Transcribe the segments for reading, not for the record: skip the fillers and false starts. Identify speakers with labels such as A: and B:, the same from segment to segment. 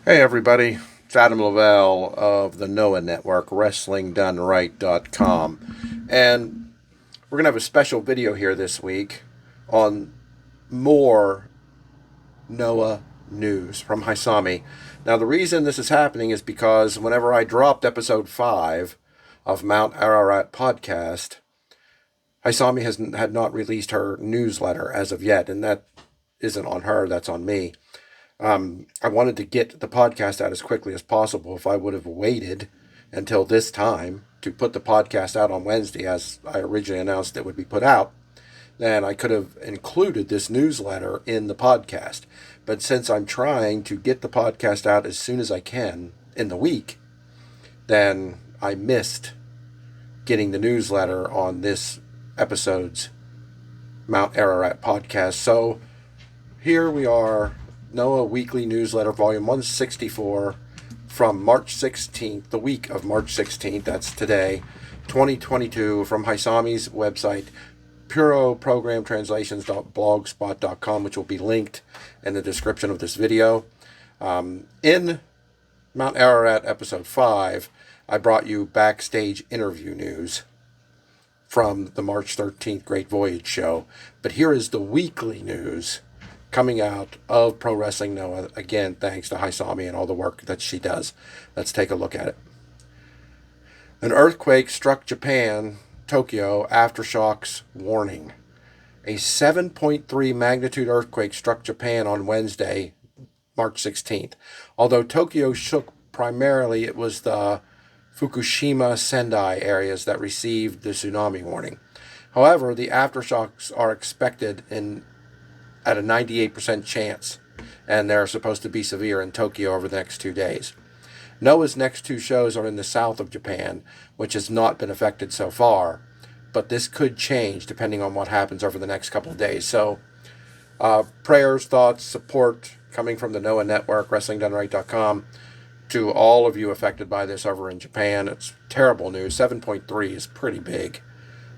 A: Hey everybody, it's Adam Lavelle of the Noah Network, WrestlingDoneRight.com, and we're going to have a special video here this week on more Noah news from Hisame. Now the reason this is happening is because whenever I dropped episode 5 of Mount Ararat Podcast, Hisame had not released her newsletter as of yet, and that isn't on her, that's on me. I wanted to get the podcast out as quickly as possible. If I would have waited until this time to put the podcast out on Wednesday, as I originally announced it would be put out, then I could have included this newsletter in the podcast. But since I'm trying to get the podcast out as soon as I can in the week, then I missed getting the newsletter on this episode's Mount Ararat podcast. So here we are. Noah Weekly Newsletter, Volume 164, from March 16th, the week of March 16th, that's today, 2022, from Hisame's website, puroprogramtranslations.blogspot.com, which will be linked in the description of this video. In Mount Ararat Episode 5, I brought you backstage interview news from the March 13th Great Voyage show, but here is the weekly news coming out of Pro Wrestling Noah, again, thanks to Hisame and all the work that she does. Let's take a look at it. An earthquake struck Japan, Tokyo, aftershocks warning. A 7.3 magnitude earthquake struck Japan on Wednesday, March 16th. Although Tokyo shook primarily, it was the Fukushima, Sendai areas that received the tsunami warning. However, the aftershocks are expected at a 98% chance, and they're supposed to be severe in Tokyo over the next 2 days. Noah's next 2 shows are in the south of Japan, which has not been affected so far, but this could change depending on what happens over the next couple of days. So, prayers, thoughts, support coming from the Noah Network, WrestlingDoneRight.com, to all of you affected by this over in Japan. It's terrible news. 7.3 is pretty big.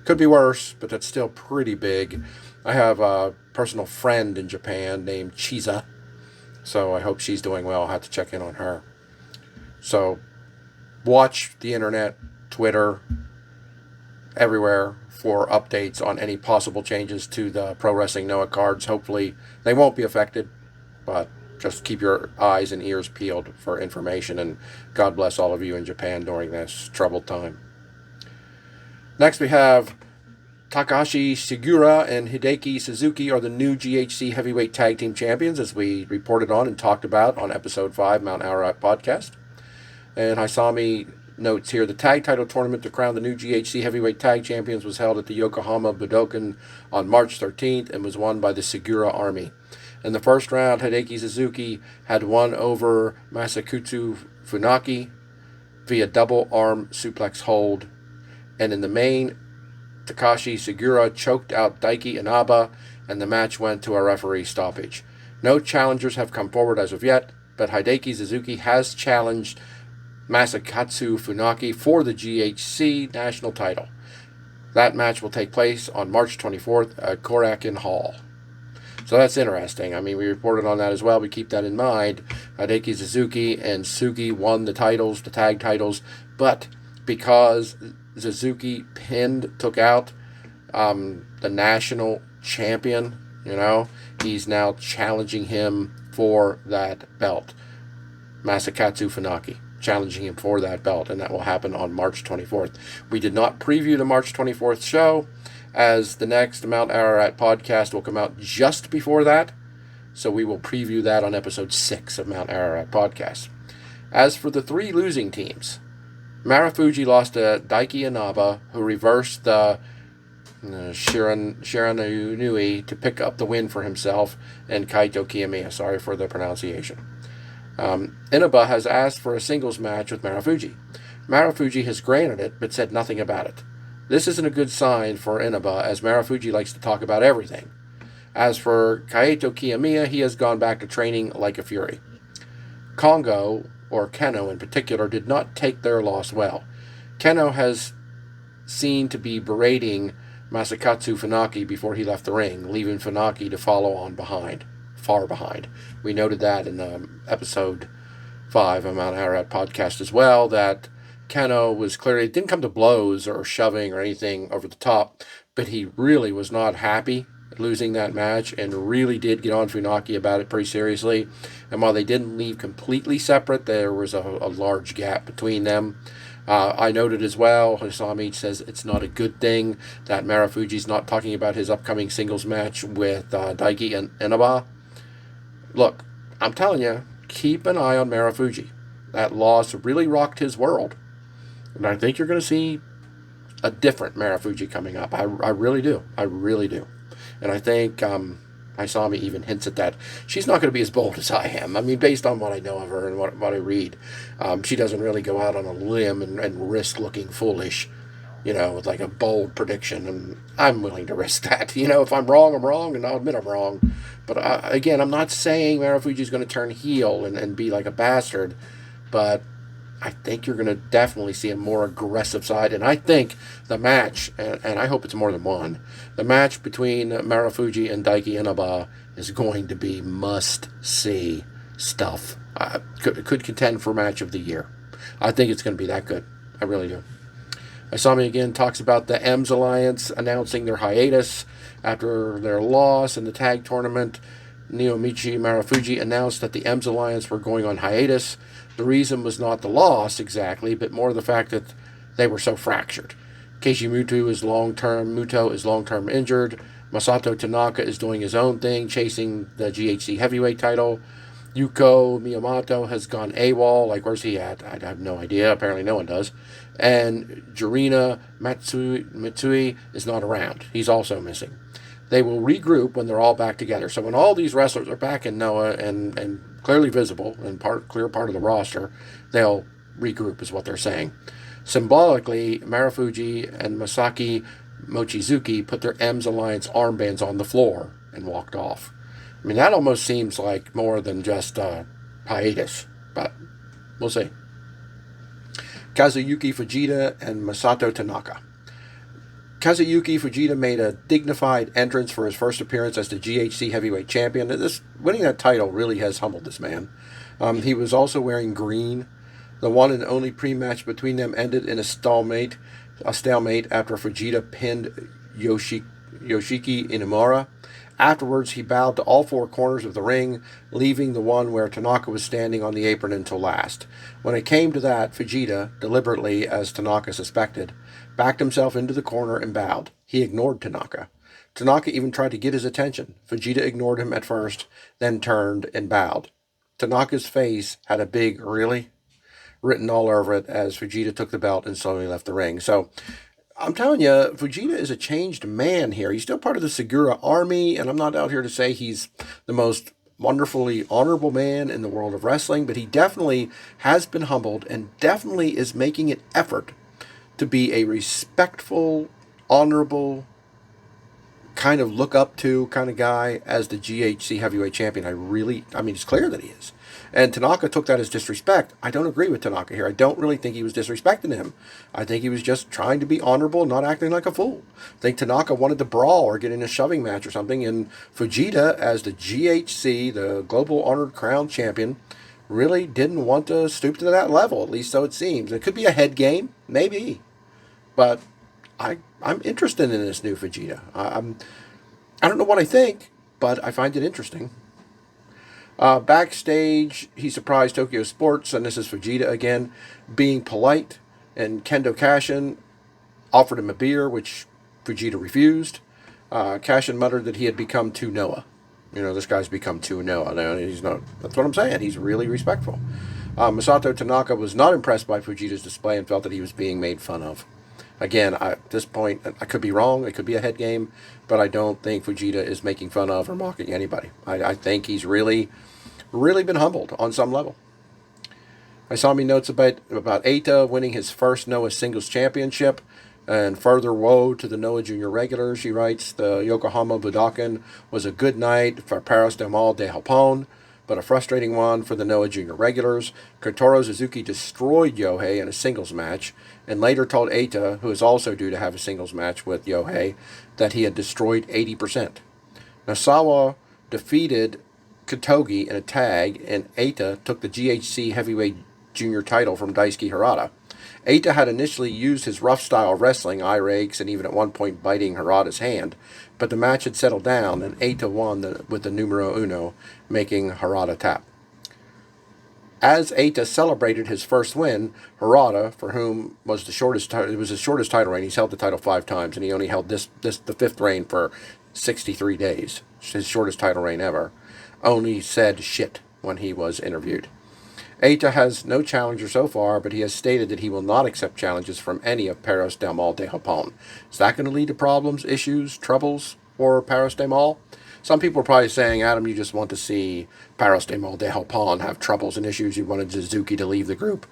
A: Could be worse, but that's still pretty big. I have a personal friend in Japan named Chiza, so I hope she's doing well. I'll have to check in on her. So watch the internet, Twitter, everywhere for updates on any possible changes to the Pro Wrestling Noah cards. Hopefully they won't be affected, but just keep your eyes and ears peeled for information, and God bless all of you in Japan during this troubled time. Next we have Takashi Sugiura and Hideki Suzuki are the new GHC Heavyweight Tag Team Champions, as we reported on and talked about on Episode 5, Mount Ararat Podcast. And Hisame notes here, the tag title tournament to crown the new GHC Heavyweight Tag Champions was held at the Yokohama Budokan on March 13th and was won by the Sugiura Army. In the first round, Hideki Suzuki had won over Masakatsu Funaki via double arm suplex hold. And in the main, Takashi Sugiura choked out Daiki Inaba, and the match went to a referee stoppage. No challengers have come forward as of yet, but Hideki Suzuki has challenged Masakatsu Funaki for the GHC national title. That match will take place on March 24th at Korakuen Hall. So that's interesting. I mean, we reported on that as well. We keep that in mind. Hideki Suzuki and Sugi won the titles, the tag titles, but because Suzuki took out the national champion, he's now challenging him for that belt. Masakatsu Funaki, challenging him for that belt, and that will happen on March 24th. We did not preview the March 24th show, as the next Mount Ararat podcast will come out just before that, so we will preview that on episode 6 of Mount Ararat Podcast. As for the 3 losing teams, Marufuji lost to Daiki Inaba, who reversed the Shiranui to pick up the win for himself, and Kaito Kiyomiya, sorry for the pronunciation. Inaba has asked for a singles match with Marufuji. Marufuji has granted it, but said nothing about it. This isn't a good sign for Inaba, as Marufuji likes to talk about everything. As for Kaito Kiyomiya, he has gone back to training like a fury. Kongo, or Keno in particular, did not take their loss well. Keno has seen to be berating Masakatsu Funaki before he left the ring, leaving Funaki to follow on far behind. We noted that in episode 5 of Mount Ararat Podcast as well, that Kano was clearly, it didn't come to blows or shoving or anything over the top, but he really was not happy losing that match and really did get on Funaki about it pretty seriously. And while they didn't leave completely separate, there was a large gap between them. I noted as well, Hisame says it's not a good thing that Marufuji's not talking about his upcoming singles match with Daiki and Inaba. Look, I'm telling you, keep an eye on Marufuji. That loss really rocked his world. And I think you're going to see a different Marufuji coming up. I really do. I really do. And I think Haysamia even hints at that. She's not going to be as bold as I am. I mean, based on what I know of her and what I read, she doesn't really go out on a limb and risk looking foolish, with like a bold prediction. And I'm willing to risk that. If I'm wrong, I'm wrong, and I'll admit I'm wrong. But again, I'm not saying Marufuji's going to turn heel and be like a bastard, but I think you're going to definitely see a more aggressive side. And I think the match, and I hope it's more than one, the match between Marufuji and Daiki Inaba is going to be must-see stuff. Could contend for match of the year. I think it's going to be that good. I really do. Hisame again talks about the M's Alliance announcing their hiatus after their loss in the tag tournament. Naomichi Marufuji announced that the M's Alliance were going on hiatus. The reason was not the loss exactly, but more the fact that they were so fractured. Keishi Muto is long-term injured. Masato Tanaka is doing his own thing, chasing the GHC heavyweight title. Yuko Miyamoto has gone AWOL. Like, where's he at? I have no idea. Apparently no one does. And Jurina Matsui is not around. He's also missing. They will regroup when they're all back together. So when all these wrestlers are back in Noah and clearly visible and clear part of the roster, they'll regroup is what they're saying. Symbolically, Marufuji and Masaki Mochizuki put their M's Alliance armbands on the floor and walked off. I mean, that almost seems like more than just hiatus, but we'll see. Kazuyuki Fujita and Masato Tanaka. Kazuyuki Fujita made a dignified entrance for his first appearance as the GHC Heavyweight Champion. Winning that title really has humbled this man. He was also wearing green. The one and only pre-match between them ended in a stalemate after Fujita pinned Yoshiki Inamura. Afterwards, he bowed to all 4 corners of the ring, leaving the one where Tanaka was standing on the apron until last. When it came to that, Fujita, deliberately as Tanaka suspected, backed himself into the corner and bowed. He ignored Tanaka. Tanaka even tried to get his attention. Fujita ignored him at first, then turned and bowed. Tanaka's face had a big "really" written all over it as Fujita took the belt and slowly left the ring. So, I'm telling you, Fujita is a changed man here. He's still part of the Segura army, and I'm not out here to say he's the most wonderfully honorable man in the world of wrestling, but he definitely has been humbled and definitely is making an effort to be a respectful, honorable, kind of look up to kind of guy as the GHC heavyweight champion. It's clear that he is. And Tanaka took that as disrespect. I don't agree with Tanaka here. I don't really think he was disrespecting him. I think he was just trying to be honorable, not acting like a fool. I think Tanaka wanted to brawl or get in a shoving match or something, and Fujita, as the GHC, the Global Honored Crown Champion, really didn't want to stoop to that level, at least so it seems. It could be a head game, maybe. But I'm interested in this new Fujita. I don't know what I think, but I find it interesting. Backstage, he surprised Tokyo Sports, and this is Fujita again, being polite, and Kendo Kashin offered him a beer, which Fujita refused. Kashin muttered that he had become too Noah. This guy's become too Noah. Now, he's not. That's what I'm saying. He's really respectful. Masato Tanaka was not impressed by Fujita's display and felt that he was being made fun of. Again, at this point, I could be wrong. It could be a head game, but I don't think Fujita is making fun of or mocking anybody. I think he's really been humbled on some level. Hisame notes about Eita winning his first Noah Singles Championship, and further woe to the Noah Junior regulars. She writes, the Yokohama Budokan was a good night for Paris del Mal de Japón, but a frustrating one for the Noah Junior regulars. Kotaro Suzuki destroyed Yohei in a singles match, and later told Eita, who is also due to have a singles match with Yohei, that he had destroyed 80%. Nasawa defeated Kotogi in a tag, and Eita took the GHC heavyweight junior title from Daisuke Harada. Eita had initially used his rough style wrestling, eye rakes, and even at one point biting Harada's hand, but the match had settled down, and Eita won with the numero uno, making Harada tap. As Eita celebrated his first win, Harada, for whom was the shortest, it was his shortest title reign. He's held the title 5 times, and he only held the 5th reign for 63 days. His shortest title reign ever. Only said shit when he was interviewed. Eita has no challenger so far, but he has stated that he will not accept challenges from any of Paros del Mal de Japón. Is that going to lead to problems, issues, troubles for Paros del Mal? Some people are probably saying, Adam, you just want to see Paros del Mal de Japón have troubles and issues. You wanted Suzuki to leave the group.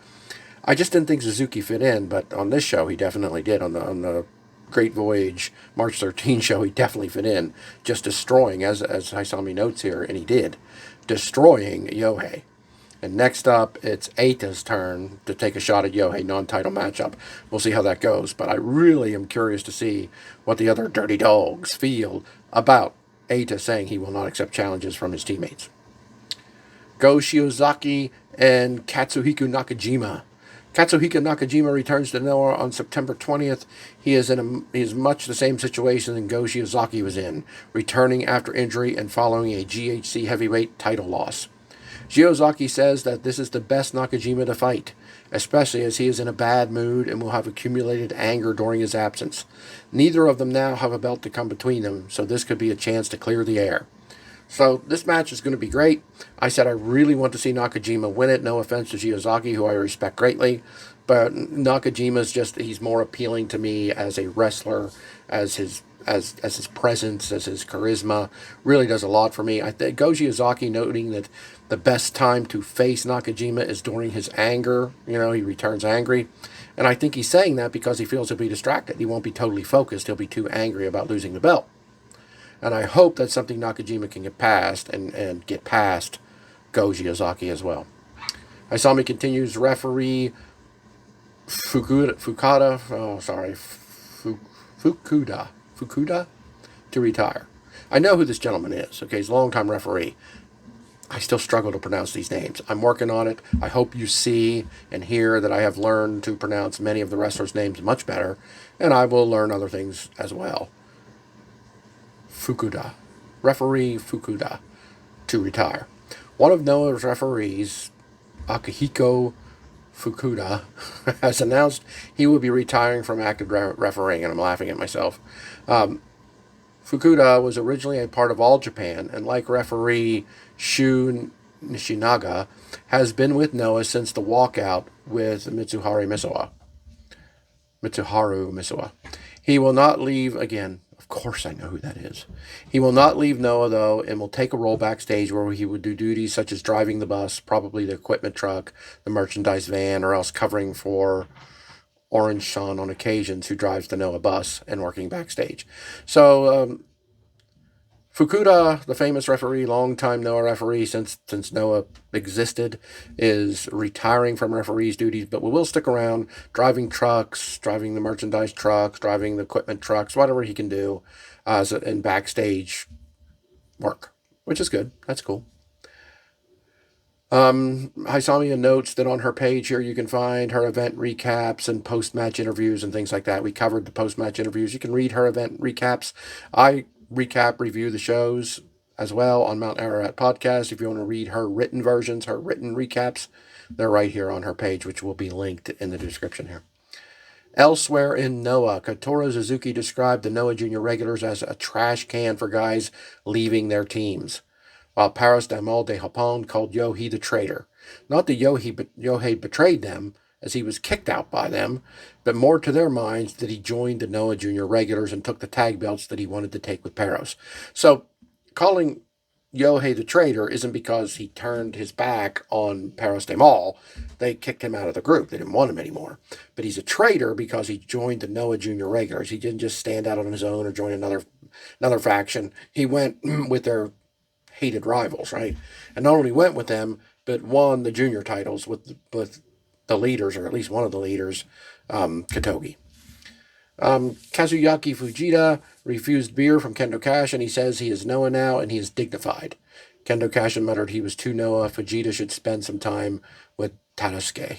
A: I just didn't think Suzuki fit in, but on this show he definitely did. On the Great Voyage March 13 show, he definitely fit in, just destroying, as Hisame notes here, and he did, destroying Yohei. And next up, it's Eita's turn to take a shot at Yohei, non-title matchup. We'll see how that goes, but I really am curious to see what the other dirty dogs feel about Eita saying he will not accept challenges from his teammates. Go Shiozaki and Katsuhiko Nakajima. Katsuhiko Nakajima returns to Noah on September 20th. He is much the same situation that Go Shiozaki was in, returning after injury and following a GHC heavyweight title loss. Shiozaki says that this is the best Nakajima to fight, especially as he is in a bad mood and will have accumulated anger during his absence. Neither of them now have a belt to come between them, so this could be a chance to clear the air. So this match is going to be great. I said I really want to see Nakajima win it. No offense to Shiozaki, who I respect greatly, but Nakajima's he's more appealing to me as a wrestler, as his presence, as his charisma, really does a lot for me. I think Go Shiozaki noting that the best time to face Nakajima is during his anger. He returns angry. And I think he's saying that because he feels he'll be distracted. He won't be totally focused. He'll be too angry about losing the belt. And I hope that's something Nakajima can get past and get past Go Shiozaki as well. Haysamia continues, referee Fukuda to retire. I know who this gentleman is. Okay, he's a longtime referee. I still struggle to pronounce these names. I'm working on it. I hope you see and hear that I have learned to pronounce many of the wrestlers' names much better, and I will learn other things as well. Referee Fukuda, to retire. One of Noah's referees, Akihiko Fukuda, has announced he will be retiring from active refereeing, and I'm laughing at myself. Fukuda was originally a part of All Japan, and like referee Shu Nishinaga, has been with Noah since the walkout with Mitsuharu Misawa. He will not leave again. Of course I know who that is. He will not leave Noah, though, and will take a role backstage where he would do duties such as driving the bus, probably the equipment truck, the merchandise van, or else covering for Orange Sean on occasions, who drives the Noah bus, and working backstage. So, Fukuda, the famous referee, longtime Noah referee since Noah existed, is retiring from referee's duties, but will stick around driving trucks, driving the merchandise trucks, driving the equipment trucks, whatever he can do in backstage work, which is good. That's cool. Haysamia notes that on her page here you can find her event recaps and post-match interviews and things like that. We covered the post-match interviews. You can read her event recaps. I review the shows as well on Mount Ararat Podcast. If you want to read her written versions, her written recaps, they're right here on her page, which will be linked in the description here. Elsewhere in Noah, Kotaro Suzuki described the Noah Junior regulars as a trash can for guys leaving their teams, while Paros del Mal de Japón called Yohei the traitor. Not that Yohei betrayed them, as he was kicked out by them, but more to their minds that he joined the Noah Junior regulars and took the tag belts that he wanted to take with Paros. So, calling Yohei the traitor isn't because he turned his back on Paros del Mal. They kicked him out of the group. They didn't want him anymore. But he's a traitor because he joined the Noah Junior regulars. He didn't just stand out on his own or join another faction. He went with their hated rivals, right? And not only went with them, but won the junior titles with the leaders, or at least one of the leaders, Kotogi. Kazuyaki Fujita refused beer from Kendo Cash, and he says he is Noah now, and he is dignified. Kendo Kashin muttered he was too Noah. Fujita should spend some time with Tanosuke.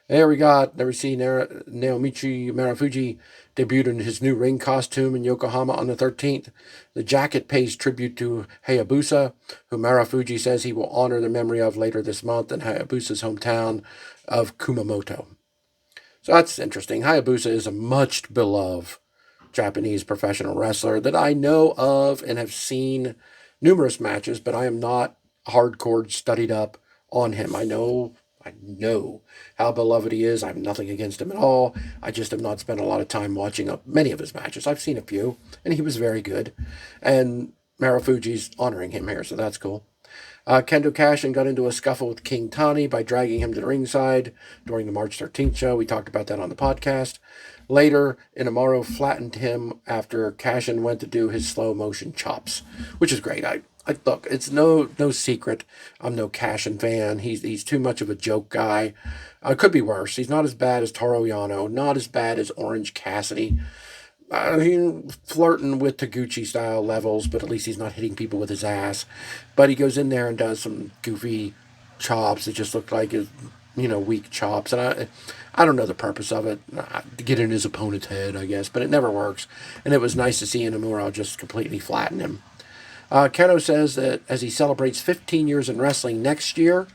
A: There we got, never seen Naomichi Marufuji debuted in his new ring costume in Yokohama on the 13th. The jacket pays tribute to Hayabusa, who Marufuji says he will honor the memory of later this month in Hayabusa's hometown of Kumamoto. So that's interesting. Hayabusa is a much beloved Japanese professional wrestler that I know of and have seen numerous matches, but I am not hardcore studied up on him. I know how beloved he is. I have nothing against him at all. I just have not spent a lot of time watching many of his matches. I've seen a few, and he was very good. And Marufuji's honoring him here, so that's cool. Kendo Kashin got into a scuffle with King Tani by dragging him to the ringside during the March 13th show. We talked about that on the podcast. Later, Inamaro flattened him after Kashin went to do his slow motion chops, which is great. Look, it's no secret I'm no Kashin fan. He's too much of a joke guy. Could be worse. He's not as bad as Toru Yano, not as bad as Orange Cassidy. He's flirting with Taguchi style levels, but at least he's not hitting people with his ass. But he goes in there and does some goofy chops that just look like his, weak chops. And I don't know the purpose of it. To get in his opponent's head, I guess, but it never works. And it was nice to see Inamura just completely flatten him. Keno says that as he celebrates 15 years in wrestling next year,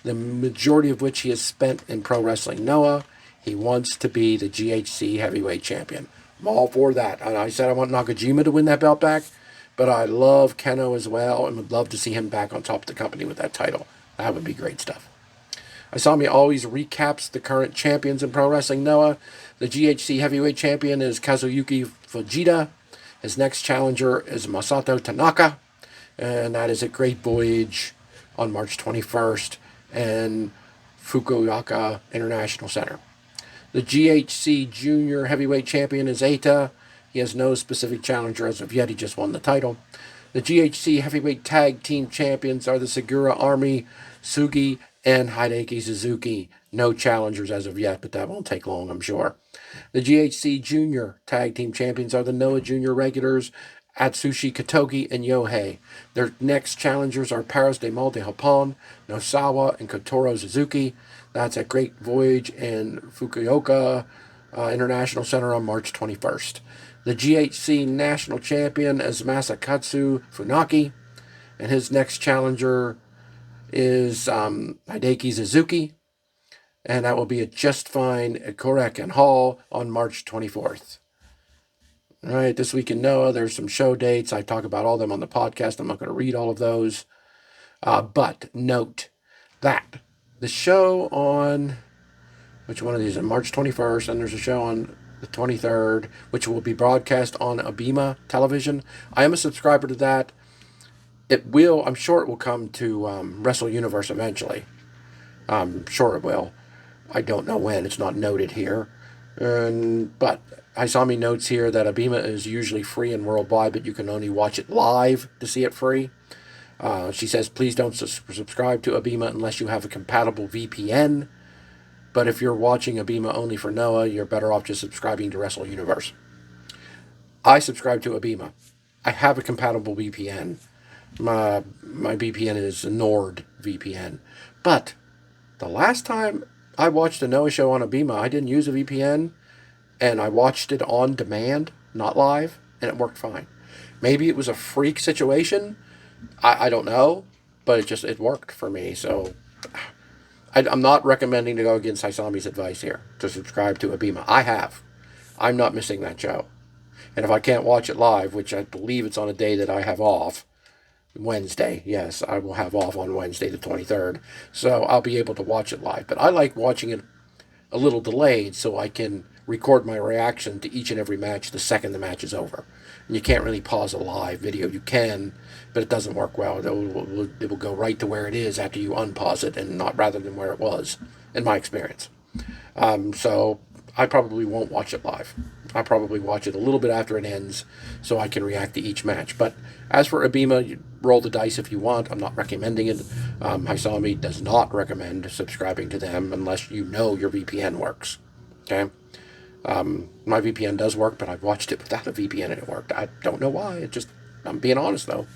A: the majority of which he has spent in Pro Wrestling Noah, he wants to be the GHC Heavyweight Champion. I'm all for that. And I said I want Nakajima to win that belt back, but I love Keno as well and would love to see him back on top of the company with that title. That would be great stuff. Haysamia always recaps the current champions in Pro Wrestling Noah. The GHC Heavyweight Champion is Kazuyuki Fujita. His next challenger is Masato Tanaka, and that is at Great Voyage on March 21st and Fukuoka International Center. The GHC Junior Heavyweight Champion is Eita. He has no specific challenger as of yet. He just won the title. The GHC Heavyweight Tag Team Champions are the Segura Army, Sugi, and Hideki Suzuki. No challengers as of yet, but that won't take long, I'm sure. The GHC Junior Tag Team Champions are the Noah Junior regulars, Atsushi Katogi and Yohei. Their next challengers are Paris de Mal de Japon, Nosawa, and Kotaro Suzuki. That's at Great Voyage and Fukuoka International Center on March 21st. The GHC National Champion is Masakatsu Funaki, and his next challenger is Hideki Suzuki, and that will be at Just Fine at Korakuen Hall on March 24th. All right, this week in Noah, there's some show dates. I talk about all of them on the podcast. I'm not going to read all of those. But note that the show on, which one of these? On March 21st, and there's a show on the 23rd, which will be broadcast on Abema television. I am a subscriber to that. I'm sure it will come to Wrestle Universe eventually. I'm sure it will. I don't know when. It's not noted here. But Hisame notes here that Abema is usually free and worldwide, but you can only watch it live to see it free. She says, please don't subscribe to Abema unless you have a compatible VPN. But if you're watching Abema only for Noah, you're better off just subscribing to Wrestle Universe. I subscribe to Abema. I have a compatible VPN. My VPN is a Nord VPN. But the last time I watched a Noah show on Abema, I didn't use a VPN, and I watched it on demand, not live, and it worked fine. Maybe it was a freak situation. I don't know, but it worked for me. So I'm not recommending to go against Hisame's advice here to subscribe to Abema. I'm not missing that show. And if I can't watch it live, which I believe it's on a day that I have off, Wednesday, yes, I will have off on Wednesday the 23rd, so I'll be able to watch it live. But I like watching it a little delayed so I can record my reaction to each and every match the second the match is over. And you can't really pause a live video. You can, but it doesn't work well. It will go right to where it is after you unpause it, and not rather than where it was, in my experience. So I probably won't watch it live. I'll probably watch it a little bit after it ends so I can react to each match. But as for Abema, you roll the dice if you want. I'm not recommending it. Hisame does not recommend subscribing to them unless you know your VPN works. Okay? My VPN does work, but I've watched it without a VPN and it worked. I don't know why. I'm being honest, though.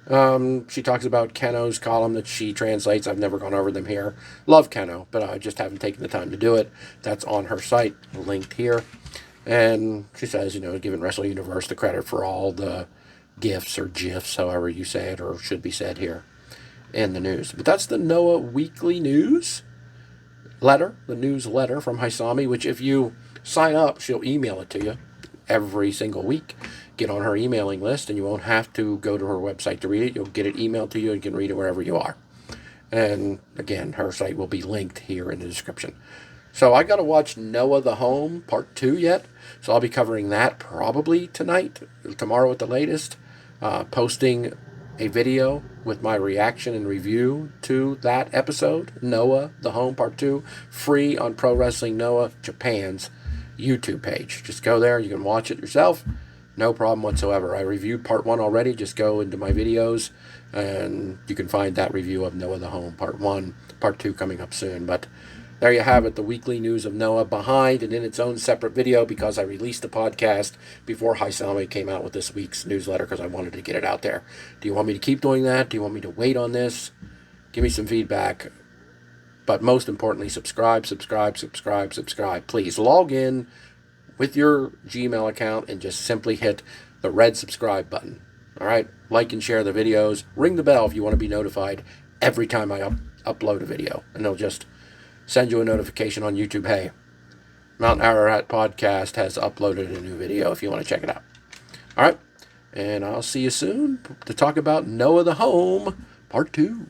A: She talks about Keno's column that she translates. I've never gone over them here. Love Keno, but I just haven't taken the time to do it. That's on her site, linked here. And she says, giving Wrestle Universe the credit for all the gifts or GIFs, however you say it, or should be said here in the news. But that's the Noah Weekly News letter, the newsletter from Hisame, which if you sign up, she'll email it to you every single week. Get on her emailing list, and you won't have to go to her website to read it. You'll get it emailed to you and you can read it wherever you are. And again, her site will be linked here in the description. So I got to watch Noah the Home Part 2 yet. So I'll be covering that probably tonight, tomorrow at the latest. Posting a video with my reaction and review to that episode, Noah the Home Part 2, free on Pro Wrestling Noah Japan's YouTube page. Just go there. You can watch it yourself. No problem whatsoever. I reviewed Part 1 already. Just go into my videos, and you can find that review of Noah the Home Part 1, Part 2 coming up soon. But there you have it, the weekly news of Noah, behind and in its own separate video, because I released the podcast before Hisame came out with this week's newsletter, because I wanted to get it out there. Do you want me to keep doing that? Do you want me to wait on this? Give me some feedback. But most importantly, subscribe. Please log in with your Gmail account and just simply hit the red subscribe button. All right? Like and share the videos. Ring the bell if you want to be notified every time I upload a video. And they'll just send you a notification on YouTube. Hey, Mount Ararat Podcast has uploaded a new video if you want to check it out. All right? And I'll see you soon to talk about Noah the Home Part 2.